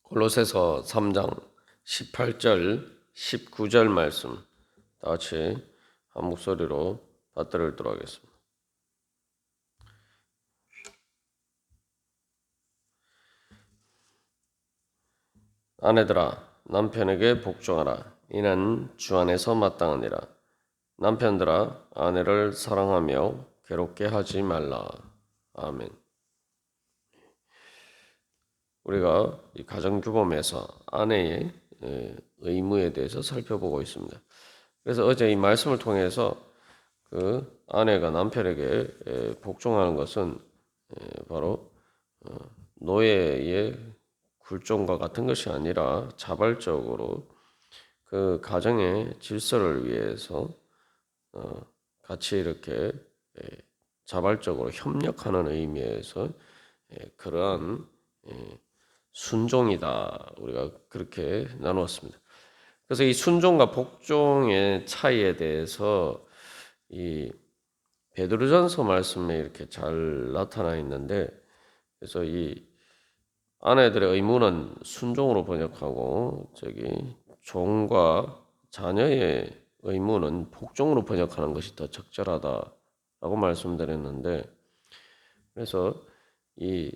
골로새서 3장 18절, 19절 말씀 다 같이 한 목소리로 받들어 읽도록 하겠습니다. 아내들아, 남편에게 복종하라. 이는 주 안에서 마땅하니라. 남편들아, 아내를 사랑하며 괴롭게 하지 말라. 아멘. 우리가 이 가정규범에서 아내의 의무에 대해서 살펴보고 있습니다. 그래서 어제 이 말씀을 통해서 그 아내가 남편에게 복종하는 것은 바로 노예의 굴종과 같은 것이 아니라 자발적으로 그 가정의 질서를 위해서 같이 이렇게 자발적으로 협력하는 의미에서 그러한 순종이다. 우리가 그렇게 나누었습니다. 그래서 이 순종과 복종의 차이에 대해서 이 베드로전서 말씀에 이렇게 잘 나타나 있는데, 그래서 이 아내들의 의무는 순종으로 번역하고 종과 자녀의 의무는 복종으로 번역하는 것이 더 적절하다라고 말씀드렸는데, 그래서 이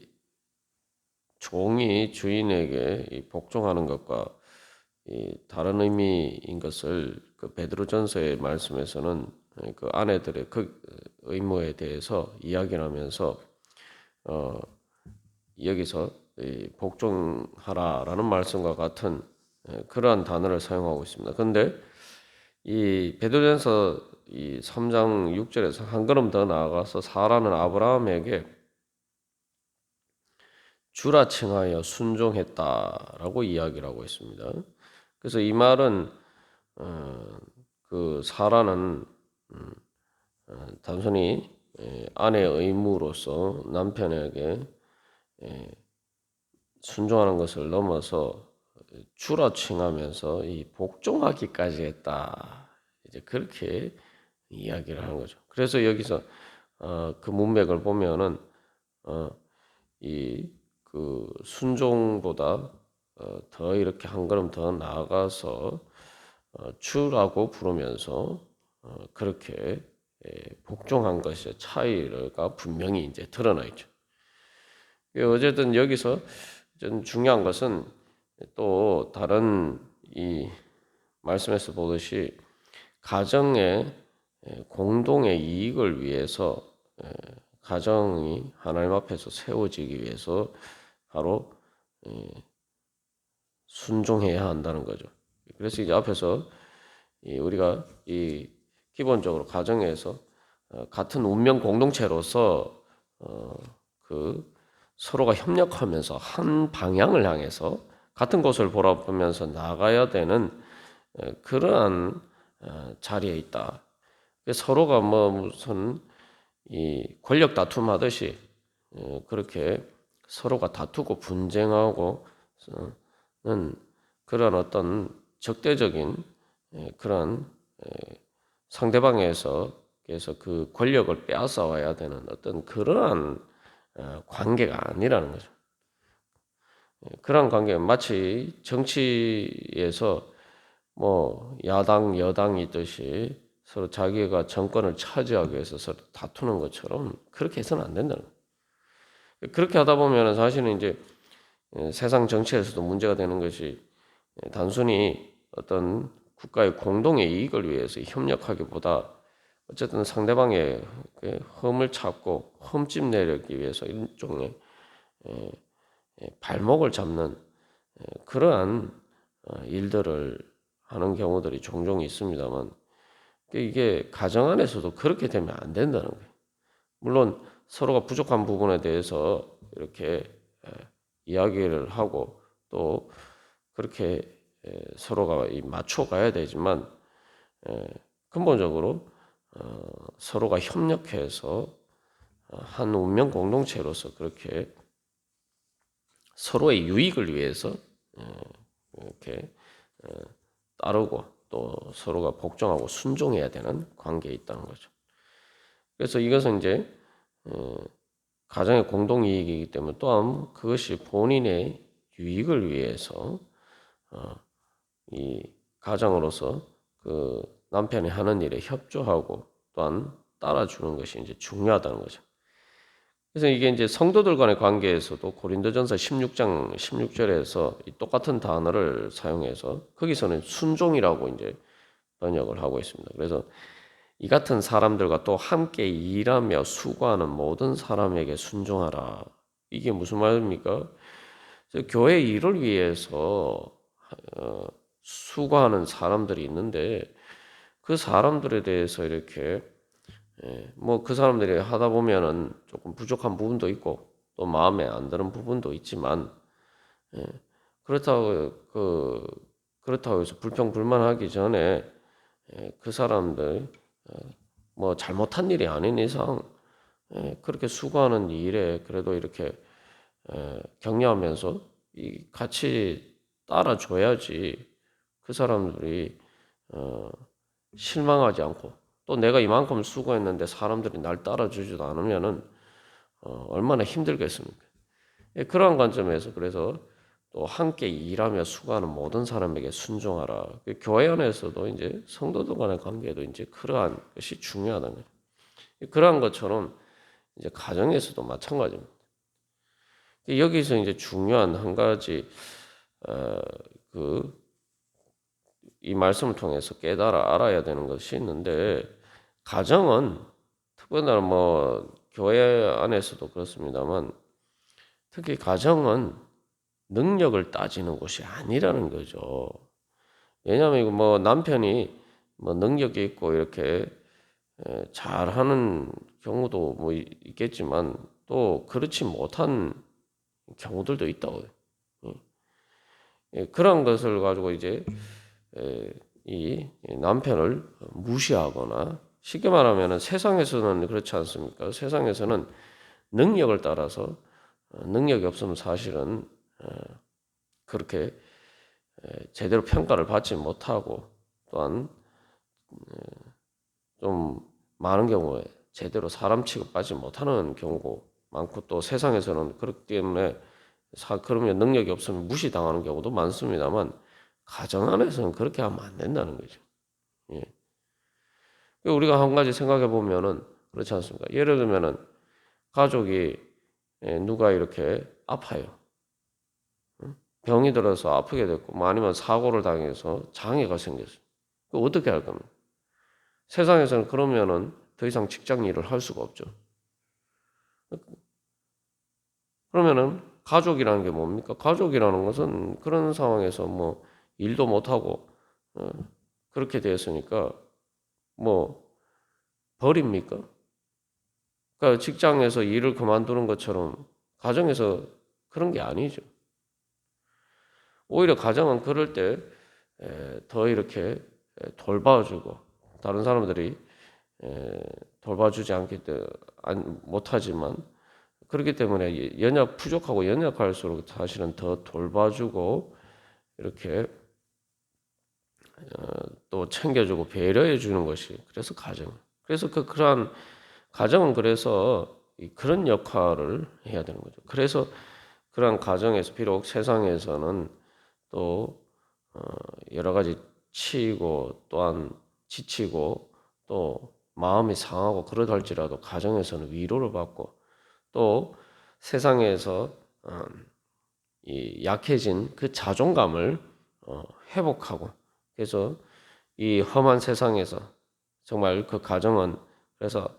종이 주인에게 복종하는 것과 이 다른 의미인 것을 그 베드로전서의 말씀에서는 그 아내들의 그 의무에 대해서 이야기를 하면서 여기서 복종하라라는 말씀과 같은 그러한 단어를 사용하고 있습니다. 그런데 이 베드로전서 이 3장 6절에서 한 걸음 더 나아가서 사라는 아브라함에게 주라 칭하여 순종했다라고 이야기를 하고 있습니다. 그래서 이 말은 그 사라는 단순히 아내의 의무로서 남편에게 순종하는 것을 넘어서 주라 칭하면서 이 복종하기까지 했다. 이제 그렇게 이야기를 하는 거죠. 그래서 여기서 그 문맥을 보면은 이 그 순종보다 더 이렇게 한 걸음 더 나아가서 주라고 부르면서 그렇게 복종한 것의 차이가 분명히 이제 드러나 있죠. 어쨌든 여기서 좀 중요한 것은 또 다른 이 말씀에서 보듯이 가정의 공동의 이익을 위해서 가정이 하나님 앞에서 세워지기 위해서 바로 순종해야 한다는 거죠. 그래서 이제 앞에서 우리가 이 기본적으로 가정에서 같은 운명 공동체로서 그 서로가 협력하면서 한 방향을 향해서 같은 곳을 보라보면서 나가야 되는 그러한 자리에 있다. 서로가 뭐 무슨 이 권력 다툼하듯이 그렇게 서로가 다투고 분쟁하고는 그런 어떤 적대적인 그런 상대방에서 그 권력을 빼앗아 와야 되는 어떤 그러한 관계가 아니라는 거죠. 그런 관계 마치 정치에서 뭐 야당 여당이 있듯이 서로 자기가 정권을 차지하기 위해서 서로 다투는 것처럼 그렇게 해서는 안 된다는 거예요. 그렇게 하다 보면 사실은 이제 세상 정치에서도 문제가 되는 것이 단순히 어떤 국가의 공동의 이익을 위해서 협력하기보다 어쨌든 상대방의 흠을 찾고 흠집 내리기 위해서 일종의 발목을 잡는 그러한 일들을 하는 경우들이 종종 있습니다만 이게 가정 안에서도 그렇게 되면 안 된다는 거예요. 물론 서로가 부족한 부분에 대해서 이렇게 이야기를 하고 또 그렇게 서로가 맞춰가야 되지만 근본적으로 서로가 협력해서 한 운명 공동체로서 그렇게 서로의 유익을 위해서 이렇게 따르고 또 서로가 복종하고 순종해야 되는 관계에 있다는 거죠. 그래서 이것은 이제 가정의 공동이익이기 때문에 또한 그것이 본인의 유익을 위해서 이 가장으로서 그 남편이 하는 일에 협조하고 또한 따라주는 것이 이제 중요하다는 거죠. 그래서 이게 이제 성도들 간의 관계에서도 고린도전서 16장 16절에서 이 똑같은 단어를 사용해서 거기서는 순종이라고 이제 번역을 하고 있습니다. 그래서 이 같은 사람들과 또 함께 일하며 수고하는 모든 사람에게 순종하라. 이게 무슨 말입니까? 교회 일을 위해서 수고하는 사람들이 있는데 그 사람들에 대해서 이렇게 뭐 그 사람들이 하다 보면은 조금 부족한 부분도 있고 또 마음에 안 드는 부분도 있지만 그렇다고 그렇다고 해서 불평불만하기 전에 그 사람들 뭐 잘못한 일이 아닌 이상 그렇게 수고하는 일에 그래도 이렇게 격려하면서 같이 따라줘야지 그 사람들이 실망하지 않고 또 내가 이만큼 수고했는데 사람들이 날 따라주지도 않으면은 얼마나 힘들겠습니까? 그러한 관점에서 그래서 또 함께 일하며 수고하는 모든 사람에게 순종하라. 교회 안에서도 이제 성도들 간의 관계도 이제 그러한 것이 중요하다는 거예요. 그러한 것처럼 이제 가정에서도 마찬가지입니다. 여기서 이제 중요한 한 가지 이 말씀을 통해서 깨달아 알아야 되는 것이 있는데 가정은 특별히 뭐 교회 안에서도 그렇습니다만 특히 가정은 능력을 따지는 곳이 아니라는 거죠. 왜냐하면 뭐 남편이 뭐 능력이 있고 이렇게 잘하는 경우도 뭐 있겠지만 또 그렇지 못한 경우들도 있다고요. 그런 것을 가지고 이제 이 남편을 무시하거나 쉽게 말하면 세상에서는 그렇지 않습니까? 세상에서는 능력을 따라서 능력이 없으면 사실은 그렇게 제대로 평가를 받지 못하고 또한 좀 많은 경우에 제대로 사람 취급받지 못하는 경우가 많고 또 세상에서는 그렇기 때문에 그러면 능력이 없으면 무시당하는 경우도 많습니다만 가정 안에서는 그렇게 하면 안 된다는 거죠. 예. 우리가 한 가지 생각해 보면은 그렇지 않습니까? 예를 들면은 가족이 누가 이렇게 아파요. 병이 들어서 아프게 됐고, 뭐 아니면 사고를 당해서 장애가 생겼어요. 그 어떻게 할 겁니까? 세상에서는 그러면은 더 이상 직장 일을 할 수가 없죠. 그러면은 가족이라는 게 뭡니까? 가족이라는 것은 그런 상황에서 뭐 일도 못하고 그렇게 되었으니까 뭐 버립니까? 그러니까 직장에서 일을 그만두는 것처럼 가정에서 그런 게 아니죠. 오히려 가정은 그럴 때 더 이렇게 돌봐주고 다른 사람들이 돌봐주지 않기 때문에 못하지만 그렇기 때문에 부족하고 연약할수록 사실은 더 돌봐주고 이렇게 또 챙겨주고 배려해 주는 것이 그래서 가정. 그래서 그러한 가정은 그래서 그런 역할을 해야 되는 거죠. 그래서 그러한 가정에서 비록 세상에서는 또 여러 가지 치이고 또한 지치고 또 마음이 상하고 그러다 할지라도 가정에서는 위로를 받고 또 세상에서 이 약해진 그 자존감을 회복하고 그래서 이 험한 세상에서 정말 그 가정은 그래서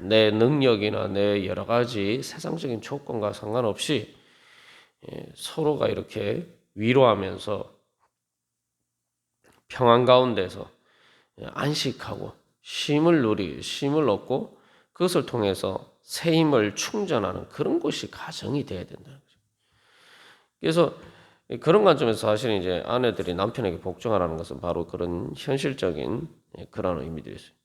내 능력이나 내 여러 가지 세상적인 조건과 상관없이 서로가 이렇게 위로하면서 평안 가운데서 안식하고 쉼을 얻고 그것을 통해서 새 힘을 충전하는 그런 곳이 가정이 돼야 된다는 거죠. 그래서 그런 관점에서 사실은 이제 아내들이 남편에게 복종하라는 것은 바로 그런 현실적인 그런 의미들이 있어요.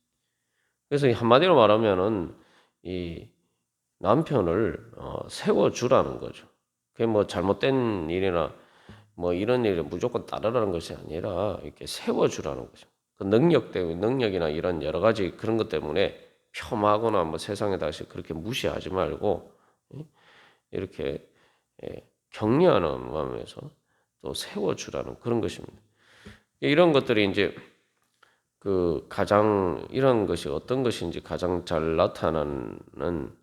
그래서 한마디로 말하면은 이 남편을 세워주라는 거죠. 그게 뭐 잘못된 일이나 뭐 이런 일을 무조건 따르라는 것이 아니라 이렇게 세워주라는 거죠. 그 능력 때문에 능력이나 이런 여러 가지 그런 것 때문에 폄하거나 뭐 세상에 다시 그렇게 무시하지 말고 이렇게 격려하는 마음에서 또 세워주라는 그런 것입니다. 이런 것들이 이제 그 가장 이런 것이 어떤 것인지 가장 잘 나타나는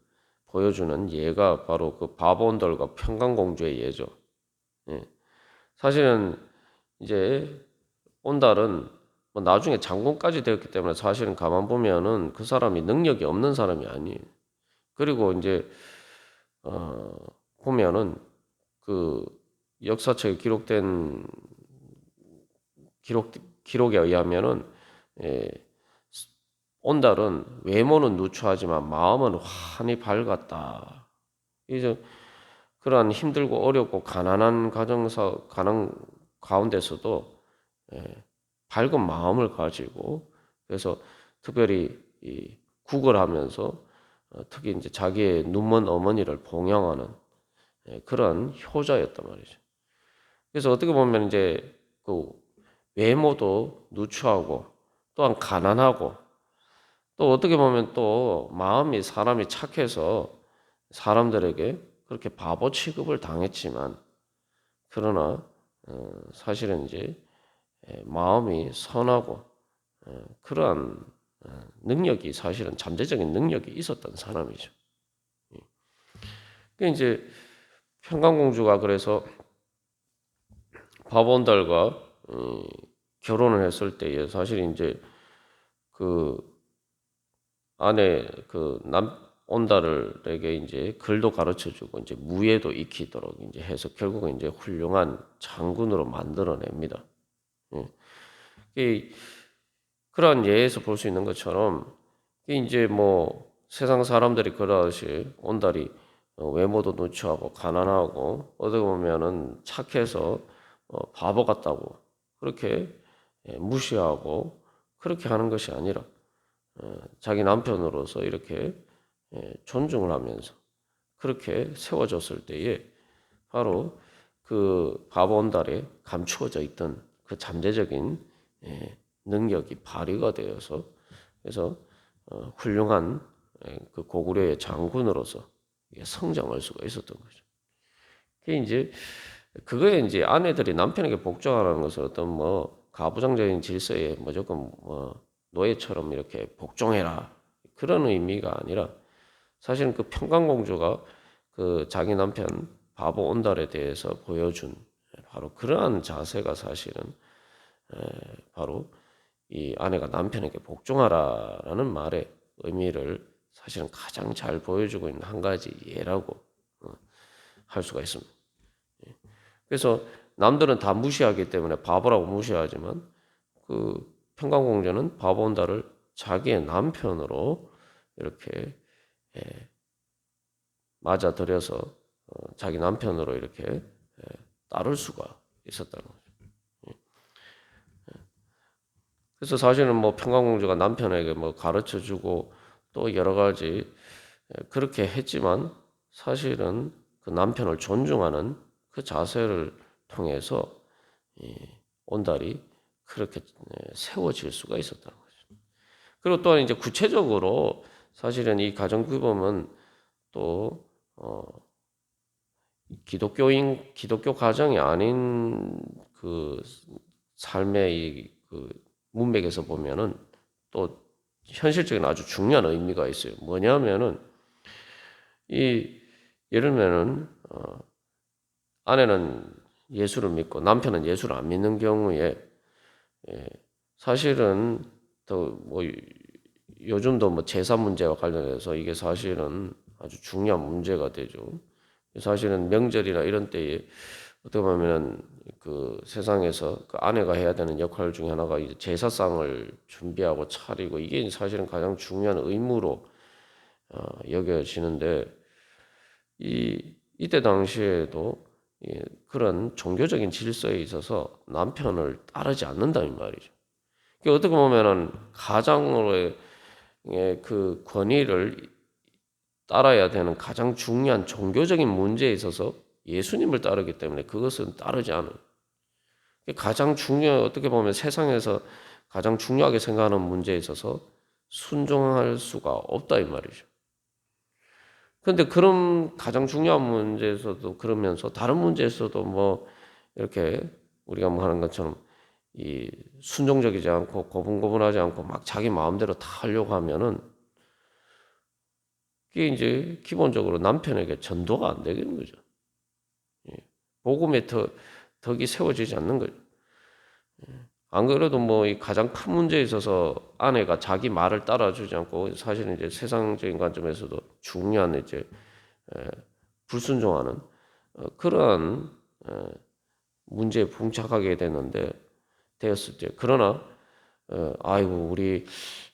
보여주는 예가 바로 그 바본들과 평강공주의 예죠. 예. 사실은 이제 온달은 뭐 나중에 장군까지 되었기 때문에 사실은 가만 보면은 그 사람이 능력이 없는 사람이 아니에요. 그리고 이제 보면은 그 역사책에 기록된 기록에 의하면은 예, 온달은 외모는 누추하지만 마음은 환히 밝았다. 이제 그러한 힘들고 어렵고 가난한 가정 가운데서도 예, 밝은 마음을 가지고 그래서 특별히 이 구걸하면서 특히 이제 자기의 눈먼 어머니를 봉양하는 그런 효자였단 말이죠. 그래서 어떻게 보면 이제 그 외모도 누추하고 또한 가난하고 또 어떻게 보면 또 마음이 사람이 착해서 사람들에게 그렇게 바보 취급을 당했지만 그러나 사실은 이제 마음이 선하고 그러한 능력이 사실은 잠재적인 능력이 있었던 사람이죠. 그 이제 평강공주가 그래서 바본달과 결혼을 했을 때에 사실 이제 그 아내 그 온달에게 이제 글도 가르쳐주고 이제 무예도 익히도록 이제 해서 결국은 이제 훌륭한 장군으로 만들어냅니다. 예. 그런 예에서 볼 수 있는 것처럼 이제 뭐 세상 사람들이 그러듯이 온달이 외모도 누추하고 가난하고 어떻게 보면은 착해서 바보 같다고 그렇게 무시하고 그렇게 하는 것이 아니라 자기 남편으로서 이렇게 존중을 하면서 그렇게 세워졌을 때에 바로 그 바보 온달에 감추어져 있던 그 잠재적인 능력이 발휘가 되어서 그래서 훌륭한 그 고구려의 장군으로서 성장할 수가 있었던 거죠. 그게 이제 그거에 이제 아내들이 남편에게 복종하라는 것은 어떤 뭐 가부장적인 질서에 무조건 뭐 노예처럼 이렇게 복종해라 그런 의미가 아니라 사실은 그 평강공주가 그 자기 남편 바보 온달에 대해서 보여준 바로 그러한 자세가 사실은 바로 이 아내가 남편에게 복종하라라는 말의 의미를 사실은 가장 잘 보여주고 있는 한 가지 예라고 할 수가 있습니다. 그래서 남들은 다 무시하기 때문에 바보라고 무시하지만 그 평강공주는 바보 온달을 자기의 남편으로 이렇게 맞아들여서 자기 남편으로 이렇게 따를 수가 있었다는 거죠. 그래서 사실은 뭐 평강공주가 남편에게 뭐 가르쳐 주고 또 여러 가지 그렇게 했지만 사실은 그 남편을 존중하는 그 자세를 통해서 온달이 그렇게 세워질 수가 있었다는 거죠. 그리고 또한 이제 구체적으로 사실은 이 가정규범은 또 기독교 가정이 아닌 그 삶의 그 문맥에서 보면은 또 현실적인 아주 중요한 의미가 있어요. 뭐냐면은 이 예를 들면은 아내는 예수를 믿고 남편은 예수를 안 믿는 경우에 사실은 또 뭐 요즘도 뭐 제사 문제와 관련해서 이게 사실은 아주 중요한 문제가 되죠. 사실은 명절이나 이런 때에 어떻게 보면 그 세상에서 그 아내가 해야 되는 역할 중에 하나가 이제 제사상을 준비하고 차리고 이게 사실은 가장 중요한 의무로 여겨지는데 이때 당시에도 그런 종교적인 질서에 있어서 남편을 따르지 않는다는 말이죠. 어떻게 보면은 가장으로의 그 권위를 따라야 되는 가장 중요한 종교적인 문제에 있어서 예수님을 따르기 때문에 그것은 따르지 않아요. 가장 어떻게 보면 세상에서 가장 중요하게 생각하는 문제에 있어서 순종할 수가 없다 이 말이죠. 그런데 그런 가장 중요한 문제에서도 그러면서 다른 문제에서도 뭐 이렇게 우리가 뭐 하는 것처럼 이 순종적이지 않고 고분고분하지 않고 막 자기 마음대로 다 하려고 하면은 그게 이제 기본적으로 남편에게 전도가 안 되는 거죠. 복음의 덕이 세워지지 않는 거죠. 안 그래도 뭐 이 가장 큰 문제에 있어서 아내가 자기 말을 따라주지 않고 사실은 이제 세상적인 관점에서도 중요한 이제 불순종하는 그러한 문제에 봉착하게 되는데 되었을 때 그러나 아이고 우리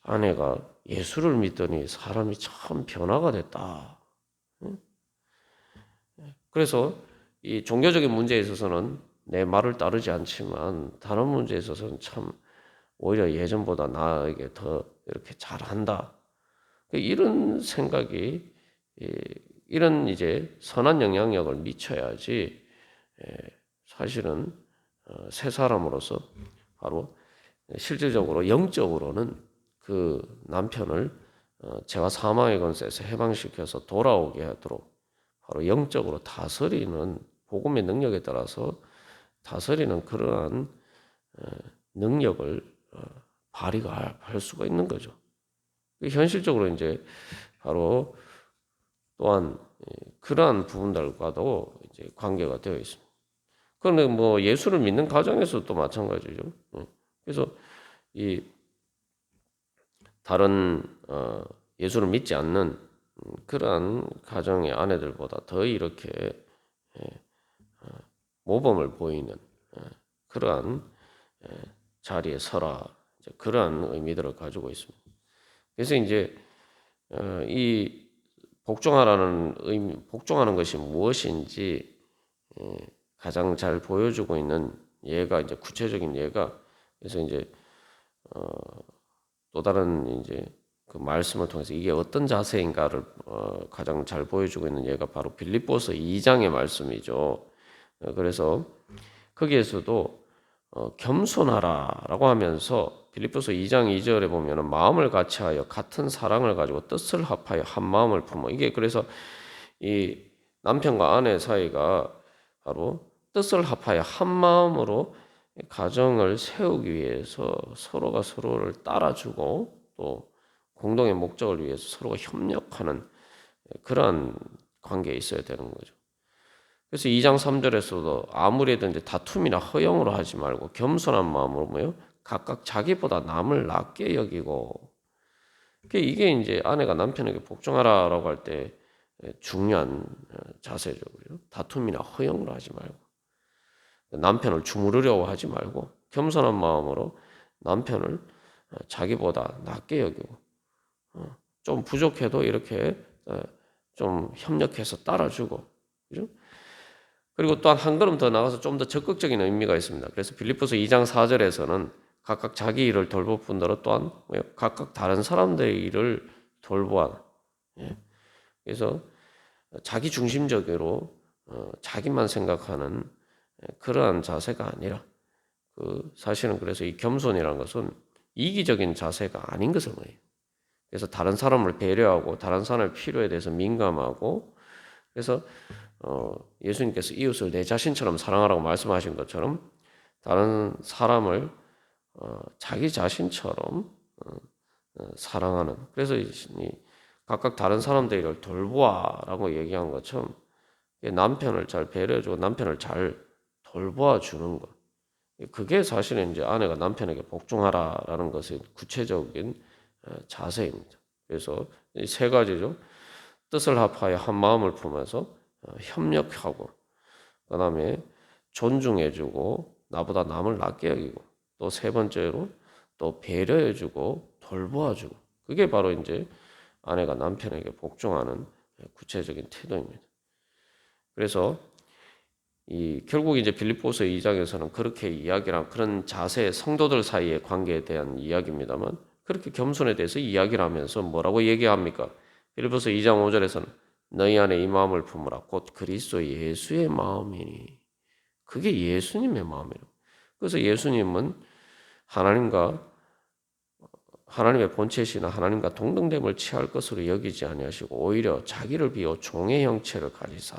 아내가 예수를 믿더니 사람이 참 변화가 됐다. 그래서 이 종교적인 문제에 있어서는 내 말을 따르지 않지만 다른 문제에 있어서는 참 오히려 예전보다 나에게 더 이렇게 잘한다. 이런 생각이 이런 이제 선한 영향력을 미쳐야지 사실은 새 사람으로서 바로 실질적으로 영적으로는 그 남편을 죄와 사망의 권세에서 해방시켜서 돌아오게 하도록 바로 영적으로 다스리는 복음의 능력에 따라서 다스리는 그러한 능력을 발휘할 수가 있는 거죠. 현실적으로 이제 바로 또한 그러한 부분들과도 이제 관계가 되어 있습니다. 그런데 뭐 예수를 믿는 가정에서도 마찬가지죠. 그래서 이 다른 예수를 믿지 않는 그러한 가정의 아내들보다 더 이렇게 모범을 보이는 그러한 자리에 서라 그러한 의미들을 가지고 있습니다. 그래서 이제 이 복종하라는 의미, 복종하는 것이 무엇인지 가장 잘 보여주고 있는 예가 이제 구체적인 예가 그래서 이제 또 다른 이제 그 말씀을 통해서 이게 어떤 자세인가를 가장 잘 보여주고 있는 예가 바로 빌립보서 2장의 말씀이죠. 그래서 거기에서도 겸손하라라고 하면서 빌립보서 2장 2절에 보면은 마음을 같이하여 같은 사랑을 가지고 뜻을 합하여 한 마음을 품어 이게 그래서 이 남편과 아내 사이가 바로 뜻을 합하여 한 마음으로 가정을 세우기 위해서 서로가 서로를 따라주고 또 공동의 목적을 위해서 서로가 협력하는 그러한 관계에 있어야 되는 거죠. 그래서 2장 3절에서도 아무리든지 다툼이나 허영으로 하지 말고 겸손한 마음으로 뭐요? 각각 자기보다 남을 낮게 여기고 이게 이제 아내가 남편에게 복종하라라고 할 때 중요한 자세죠. 다툼이나 허영으로 하지 말고 남편을 주무르려고 하지 말고 겸손한 마음으로 남편을 자기보다 낮게 여기고 좀 부족해도 이렇게 좀 협력해서 따라주고 그죠? 그리고 또한 한 걸음 더 나가서 좀 더 적극적인 의미가 있습니다. 그래서 빌립보서 2장 4절에서는 각각 자기 일을 돌볼 뿐더러 또한 각각 다른 사람들의 일을 돌보아. 그래서 자기 중심적으로 자기만 생각하는 그러한 자세가 아니라 사실은 그래서 이 겸손이라는 것은 이기적인 자세가 아닌 것을 말해요. 그래서 다른 사람을 배려하고 다른 사람의 필요에 대해서 민감하고 그래서 예수님께서 이웃을 내 자신처럼 사랑하라고 말씀하신 것처럼 다른 사람을 자기 자신처럼 사랑하는 그래서 각각 다른 사람들을 돌보아라고 얘기한 것처럼 남편을 잘 배려해주고 남편을 잘 돌보아 주는 것 그게 사실은 이제 아내가 남편에게 복종하라라는 것의 구체적인 자세입니다. 그래서 이 세 가지죠. 뜻을 합하여 한 마음을 품어서 협력하고 그다음에 존중해주고 나보다 남을 낮게 여기고 또 세 번째로 또 배려해주고 돌보아주고 그게 바로 이제 아내가 남편에게 복종하는 구체적인 태도입니다. 그래서 결국 이제 빌립보서 2장에서는 그렇게 이야기랑 그런 자세 성도들 사이의 관계에 대한 이야기입니다만 그렇게 겸손에 대해서 이야기를 하면서 뭐라고 얘기합니까? 빌립보서 2장 5절에서는 너희 안에 이 마음을 품으라 곧 그리스도 예수의 마음이니 그게 예수님의 마음이에요. 그래서 예수님은 하나님의 본체시나 하나님과 동등됨을 취할 것으로 여기지 아니하시고 오히려 자기를 비워 종의 형체를 가지사.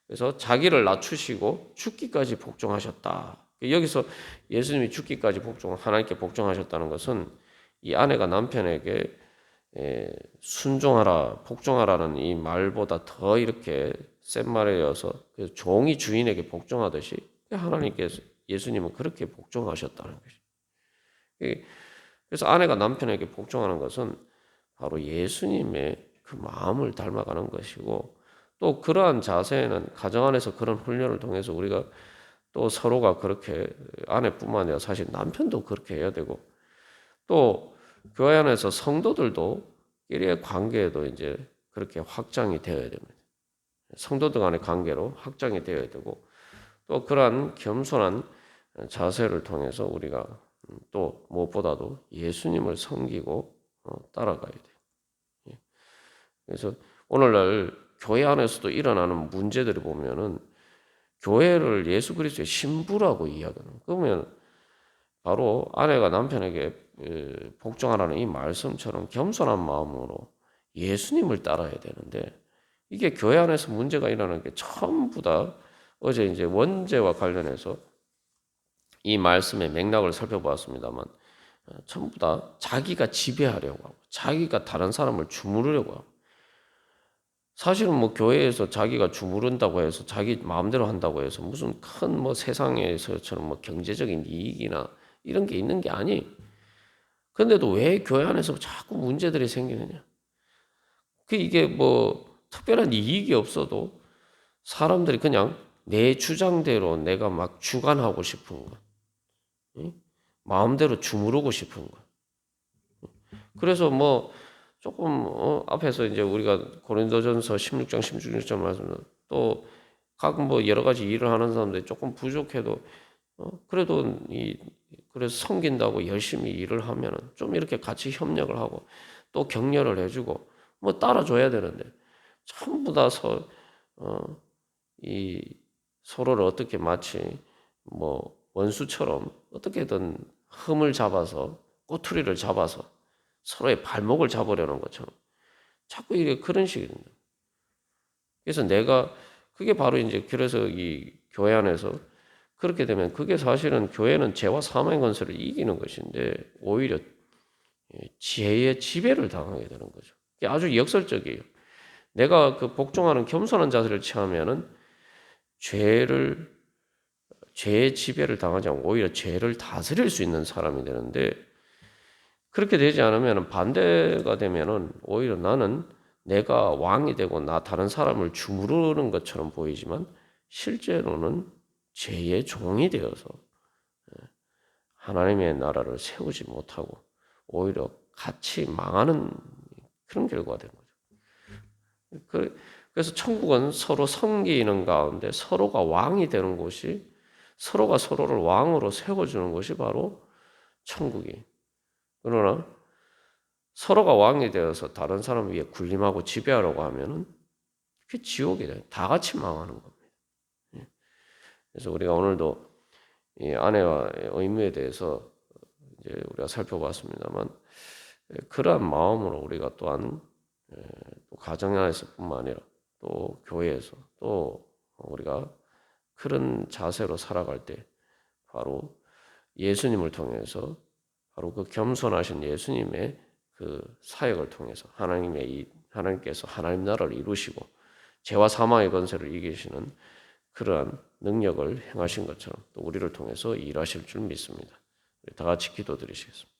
그래서 자기를 낮추시고 죽기까지 복종하셨다. 여기서 예수님이 죽기까지 하나님께 복종하셨다는 것은 이 아내가 남편에게 순종하라, 복종하라는 이 말보다 더 이렇게 센 말이어서 종이 주인에게 복종하듯이 하나님께서 예수님은 그렇게 복종하셨다는 것이. 그래서 아내가 남편에게 복종하는 것은 바로 예수님의 그 마음을 닮아가는 것이고 또 그러한 자세는 가정 안에서 그런 훈련을 통해서 우리가 또 서로가 그렇게 아내뿐만 아니라 사실 남편도 그렇게 해야 되고 또 교회 안에서 성도들도 끼리의 관계에도 이제 그렇게 확장이 되어야 됩니다. 성도들 간의 관계로 확장이 되어야 되고 또 그러한 겸손한 자세를 통해서 우리가 또 무엇보다도 예수님을 섬기고 따라가야 돼요. 예. 그래서 오늘날 교회 안에서도 일어나는 문제들을 보면은 교회를 예수 그리스도의 신부라고 이야기하는. 그러면 바로 아내가 남편에게 복종하라는 이 말씀처럼 겸손한 마음으로 예수님을 따라야 되는데 이게 교회 안에서 문제가 일어나는 게 전부 다 어제 이제 원죄와 관련해서 이 말씀의 맥락을 살펴보았습니다만 전부 다 자기가 지배하려고 하고 자기가 다른 사람을 주무르려고 하고 사실은 뭐 교회에서 자기가 주무른다고 해서 자기 마음대로 한다고 해서 무슨 큰 뭐 세상에서처럼 뭐 경제적인 이익이나 이런 게 있는 게 아니. 근데도 왜 교회 안에서 자꾸 문제들이 생기느냐? 이게 뭐 특별한 이익이 없어도 사람들이 그냥 내 주장대로 내가 막 주관하고 싶은 것, 마음대로 주무르고 싶은 것. 그래서 뭐 조금 앞에서 이제 우리가 고린도전서 16장 16절 말씀 또각 뭐 여러 가지 일을 하는 사람들이 조금 부족해도 그래도 그래서 섬긴다고 열심히 일을 하면은 좀 이렇게 같이 협력을 하고 또 격려를 해주고 뭐 따라줘야 되는데 전부 다 이 서로를 어떻게 마치 뭐 원수처럼 어떻게든 흠을 잡아서 꼬투리를 잡아서 서로의 발목을 잡으려는 것처럼 자꾸 이게 그런 식이 된다. 그래서 그게 바로 이제 그래서 이 교회 안에서 그렇게 되면 그게 사실은 교회는 죄와 사망의 권세를 이기는 것인데 오히려 죄의 지배를 당하게 되는 거죠. 이게 아주 역설적이에요. 내가 그 복종하는 겸손한 자세를 취하면은 죄의 지배를 당하지 않고 오히려 죄를 다스릴 수 있는 사람이 되는데 그렇게 되지 않으면 반대가 되면은 오히려 나는 내가 왕이 되고 다른 사람을 주무르는 것처럼 보이지만 실제로는 죄의 종이 되어서 하나님의 나라를 세우지 못하고 오히려 같이 망하는 그런 결과가 되는 거죠. 그래서 천국은 서로 섬기는 가운데 서로가 왕이 되는 곳이 서로가 서로를 왕으로 세워주는 것이 바로 천국이. 그러나 서로가 왕이 되어서 다른 사람 위에 군림하고 지배하려고 하면은 그게 지옥이 돼요. 다 같이 망하는 겁니다. 그래서 우리가 오늘도 이 아내와 의무에 대해서 이제 우리가 살펴봤습니다만 그러한 마음으로 우리가 또한 또 가정 안에서뿐만 아니라 또 교회에서 또 우리가 그런 자세로 살아갈 때 바로 예수님을 통해서 바로 그 겸손하신 예수님의 그 사역을 통해서 하나님께서 하나님 나라를 이루시고 죄와 사망의 권세를 이기시는 그러한 능력을 행하신 것처럼 또 우리를 통해서 일하실 줄 믿습니다. 다 같이 기도드리시겠습니다.